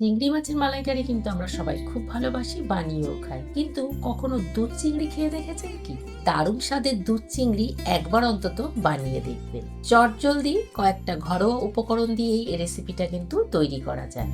চিংড়ি মাছের মালাইকারি কিন্তু আমরা সবাই খুব ভালোবাসি, বানিয়েও খাই। কিন্তু কখনো দুধ চিংড়ি খেয়ে দেখেছেন কি? দারুণ স্বাদের দুধ চিংড়ি একবার অন্তত বানিয়ে দেখবেন। চটজলদি কয়েকটা ঘরোয়া উপকরণ দিয়েই এই রেসিপিটা কিন্তু তৈরি করা যায়।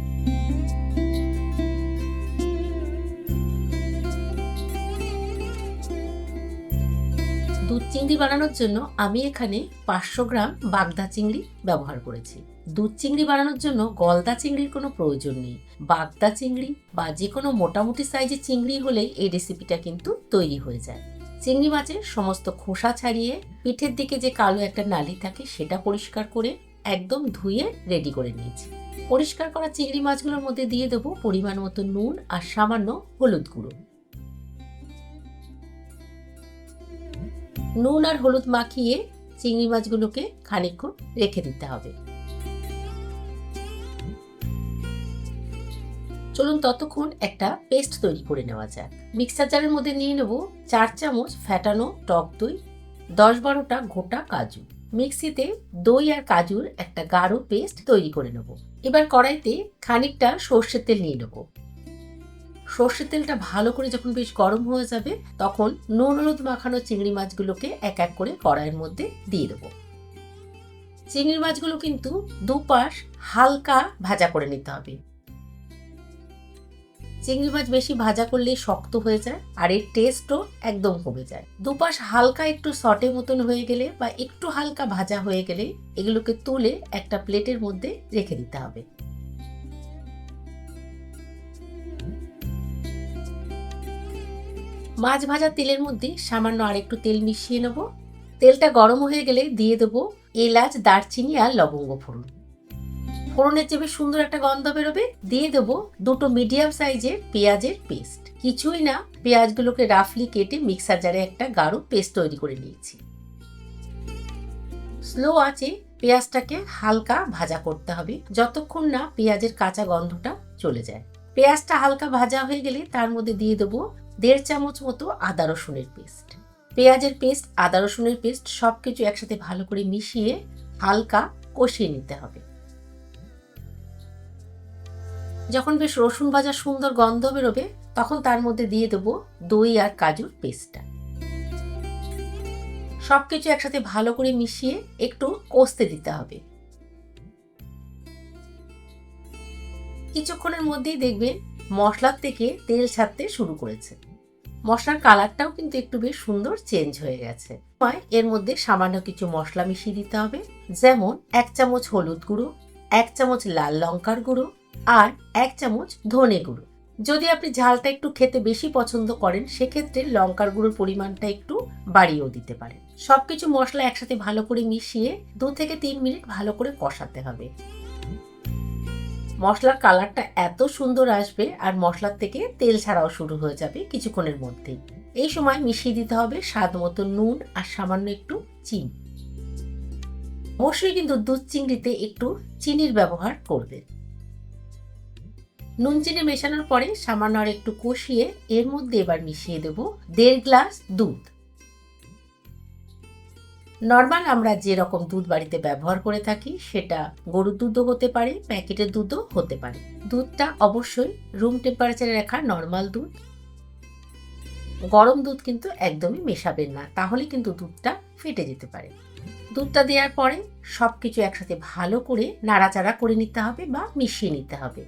দুধ চিংড়ি বানানোর জন্য আমি এখানে 500 গ্রাম বাগদা চিংড়ি ব্যবহার করেছি। দুধ চিংড়ি বানানোর জন্য গলদা চিংড়ির কোনো প্রয়োজন নেই। বাগদা চিংড়ি বা যে কোনো মোটামুটি সাইজের চিংড়ি হলেই এই রেসিপিটা কিন্তু তৈরি হয়ে যায়। চিংড়ি মাছের সমস্ত খোসা ছাড়িয়ে পিঠের দিকে যে কালো একটা নালি থাকে সেটা পরিষ্কার করে একদম ধুয়ে রেডি করে নিয়েছি। পরিষ্কার করা চিংড়ি মাছগুলোর মধ্যে দিয়ে দেবো পরিমাণ মতো নুন আর সামান্য হলুদ গুঁড়ো। নুন আর হলুদ মাখিয়ে চিংড়ি মাছগুলোকে খানিকক্ষণ রেখে দিতে হবে। চলুন ততক্ষণ একটা পেস্ট তৈরি করে নেওয়া যাক। মিক্সার জারের মধ্যে নিয়ে নেব 4 চামচ ফ্যাটানো টক দই, 10-12টা গোটা কাজু। মিক্সিতে দই আর কাজুর একটা গাঢ় পেস্ট তৈরি করে নেব। এবার কড়াইতে খানিকটা সর্ষের তেল নিয়ে নেব। সর্ষের তেলটা ভালো করে যখন বেশ গরম হয়ে যাবে তখন নুন হলুদ মাখানো চিংড়ি মাছগুলোকে এক এক করে কড়াইয়ের মধ্যে দিয়ে দেবো। চিংড়ি মাছগুলো কিন্তু দুপাশ হালকা ভাজা করে নিতে হবে। চিংড়ি মাছ বেশি ভাজা করলে শক্ত হয়ে যায় আর এর টেস্টও একদম কমে যায়। দুপাশ হালকা একটু সটে মতন হয়ে গেলে বা একটু হালকা ভাজা হয়ে গেলে এগুলোকে তুলে একটা প্লেটের মধ্যে রেখে দিতে হবে। মাছ ভাজা তেলের মধ্যে সামান্য আরেকটু তেল মিশিয়ে নেব। তেলটা গরম হয়ে গেলে দিয়ে দেবো এলাচ, দারচিনি আর লবঙ্গ ফোড়ন। ফোড়নের চেয়ে বেশ সুন্দর একটা গন্ধ বেরোবে। দিয়ে দেবো 2টো মিডিয়াম সাইজের পেঁয়াজের পেস্ট। কিছুই না, পেঁয়াজগুলোকে রাফলি কেটে মিক্সার জারে একটা গাঢ় পেস্ট তৈরি করে নিয়েছি। স্লো আঁচে পেঁয়াজটাকে হালকা ভাজা করতে হবে যতক্ষণ না পেঁয়াজের কাঁচা গন্ধটা চলে যায়। পেঁয়াজটা হালকা ভাজা হয়ে গেলে তার মধ্যে দিয়ে দেবো 1.5 চামচ মতো আদা রসুনের পেস্ট। পেঁয়াজের পেস্ট, আদা রসুনের পেস্ট সবকিছু একসাথে ভালো করে মিশিয়ে হালকা কষিয়ে নিতে হবে। যখন বেশ রসুন ভাজা সুন্দর গন্ধ বেরোবে তখন তার মধ্যে দিয়ে দেবো দই আর কাজুর পেস্টটা। সবকিছু একসাথে ভালো করে মিশিয়ে একটু কষতে দিতে হবে। কিছুক্ষণের মধ্যেই দেখবেন মশলার থেকে তেল ছাড়তে শুরু করেছে। মশলার কালারটাও কিন্তু একটু বেশ সুন্দর চেঞ্জ হয়ে গেছে। এর মধ্যে সামান্য কিছু মশলা মিশিয়ে দিতে হবে, যেমন 1 চামচ হলুদ গুঁড়ো, 1 চামচ লাল লঙ্কার গুঁড়ো আর 1 চামচ ধনে গুঁড়ো। যদি আপনি ঝালটা একটু খেতে বেশি পছন্দ করেন সেক্ষেত্রে লঙ্কার গুঁড়োর পরিমাণটা একটু বাড়িয়েও দিতে পারেন। সবকিছু মশলা একসাথে ভালো করে মিশিয়ে 2 থেকে 3 মিনিট ভালো করে কষাতে হবে। মশলার কালারটা এত সুন্দর আসবে আর মশলার থেকে তেল ছাড়াও শুরু হয়ে যাবে কিছুক্ষণের মধ্যেই। এই সময় মিশিয়ে দিতে হবে স্বাদ মতো নুন আর সামান্য একটু চিনি। অবশ্যই কিন্তু দুধ চিংড়িতে একটু চিনির ব্যবহার করবে। নুন চিনি মেশানোর পরে সামান্য আর একটু কষিয়ে এর মধ্যে এবার মিশিয়ে দেব 1.5 গ্লাস দুধ। নর্মাল আমরা যেরকম দুধ বাড়িতে ব্যবহার করে থাকি সেটা গরুর দুধও হতে পারে, প্যাকেটের দুধও হতে পারে। দুধটা অবশ্যই রুম টেম্পারেচারে রাখা নর্মাল দুধ। গরম দুধ কিন্তু একদমই মেশাবেন না, তাহলে কিন্তু দুধটা ফেটে যেতে পারে। দুধটা দেওয়ার পরে সবকিছু একসাথে ভালো করে নাড়াচাড়া করে নিতে হবে বা মিশিয়ে নিতে হবে।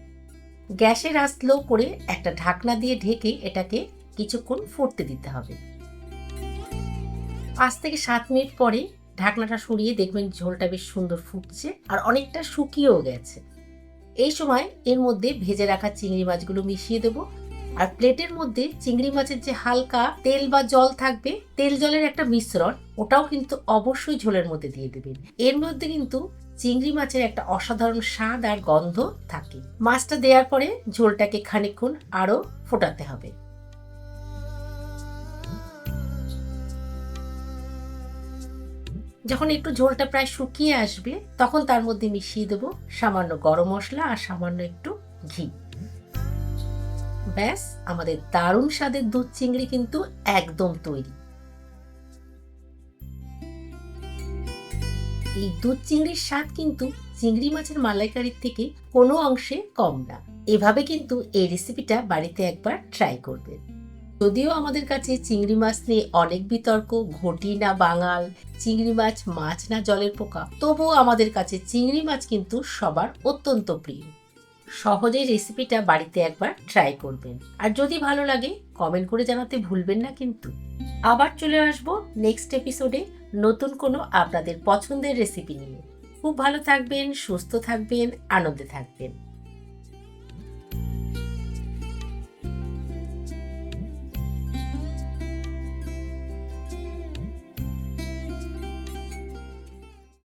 গ্যাসের আঁচ স্লো করে একটা ঢাকনা দিয়ে ঢেকে এটাকে কিছুক্ষণ ফুটতে দিতে হবে। 5 থেকে 7 মিনিট পরে ঢাকনাটা সরিয়ে দেখবেন ঝোলটা বেশ সুন্দর ফুটছে আর অনেকটা শুকিয়েও গেছে। এই সময় এর মধ্যে ভেজে রাখা চিংড়ি মাছগুলো মিশিয়ে দেব আর প্লেটের মধ্যে চিংড়ি মাছের যে হালকা তেল বা জল থাকবে, তেল জলের একটা মিশ্রণ, ওটাও কিন্তু অবশ্যই ঝোলের মধ্যে দিয়ে দেবেন। এর মধ্যে কিন্তু চিংড়ি মাছের একটা অসাধারণ স্বাদ আর গন্ধ থাকে। মাছটা দেওয়ার পরে ঝোলটাকে খানিকক্ষণ আরো ফোটাতে হবে। যখন একটু ঝোলটা প্রায় শুকিয়ে আসবে তখন তার মধ্যে মিশিয়ে দেব সামান্য গরম মশলা আর সামান্য একটু ঘি। ব্যাস, আমাদের দারুণ স্বাদের দুধ চিংড়ি কিন্তু একদম তৈরি। এই দুধ চিংড়ির স্বাদ কিন্তু চিংড়ি মাছের মালাইকারির থেকে কোনো অংশে কম না। এভাবে কিন্তু এই রেসিপিটা বাড়িতে একবার ট্রাই করবেন। যদিও আমাদের কাছে চিংড়ি মাছ নিয়ে অনেক বিতর্ক, ঘটি না বাঙাল, চিংড়ি মাছ মাছ না জলের পোকা, তবুও আমাদের কাছে চিংড়ি মাছ কিন্তু সবার অত্যন্ত প্রিয়। সহজেই রেসিপিটা বাড়িতে একবার ট্রাই করবেন, আর যদি ভালো লাগে কমেন্ট করে জানাতে ভুলবেন না কিন্তু। আবার চলে আসবো নেক্সট এপিসোডে নতুন কোনো আপনাদের পছন্দের রেসিপি নিয়ে। খুব ভালো থাকবেন, সুস্থ থাকবেন, আনন্দে থাকবেন।